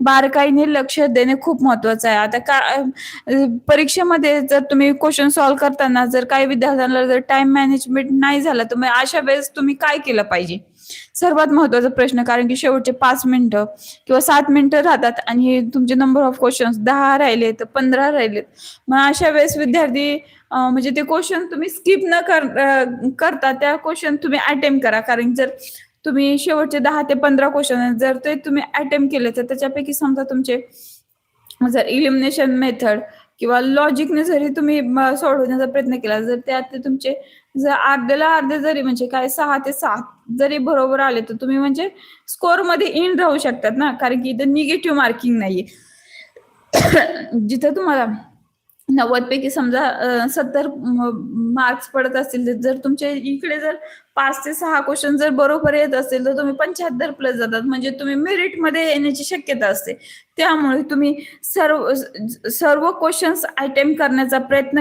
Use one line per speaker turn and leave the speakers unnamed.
बारकाईने लक्ष देणे खूप महत्वाचं आहे. आता परीक्षेमध्ये जर तुम्ही क्वेश्चन सॉल्व्ह करताना जर काही विद्यार्थ्यांना जर टाइम मॅनेजमेंट नाही झालं, तर मग अशा वेळेस तुम्ही काय केलं पाहिजे? सर्वात महत्वाचा प्रश्न, कारण की शेवटचे 5 मिनिटं किंवा 7 मिनिटं राहतात आणि तुमचे नंबर ऑफ क्वेश्चन्स 10 राहिले तर 15 राहिलेत. मग अशा वेळेस विद्यार्थी म्हणजे ते क्वेश्चन तुम्ही स्किप न करता त्या क्वेश्चन तुम्ही अटेम्प्ट करा. कारण जर तुम्ही शेवटचे 10 ते 15 क्वेश्चन जर ते तुम्ही अटेम्प्ट केले, तर त्याच्यापैकी समजा तुमचे जर इलिमिनेशन मेथड किंवा लॉजिकने जरी तुम्ही सोडवण्याचा प्रयत्न केला, जर त्यात तुमचे जर अर्ध्याला अर्धे जरी म्हणजे काय 6 ते 7 जरी बरोबर आले, तर तुम्ही म्हणजे स्कोरमध्ये इन राहू शकतात ना, कारण की इथं निगेटिव्ह मार्किंग नाहीये. जिथं तुम्हाला 90 पैकी समजा 70 मार्क्स पडत असतील, तर जर तुमचे इकडे जर 5 ते 6 क्वेश्चन जर बरोबर येत असतील, तर तुम्ही 75 प्लस जातात. म्हणजे तुम्ही मेरिटमध्ये येण्याची शक्यता असते. त्यामुळे तुम्ही सर्व सर्व क्वेश्चन्स अटेम्प्ट करण्याचा प्रयत्न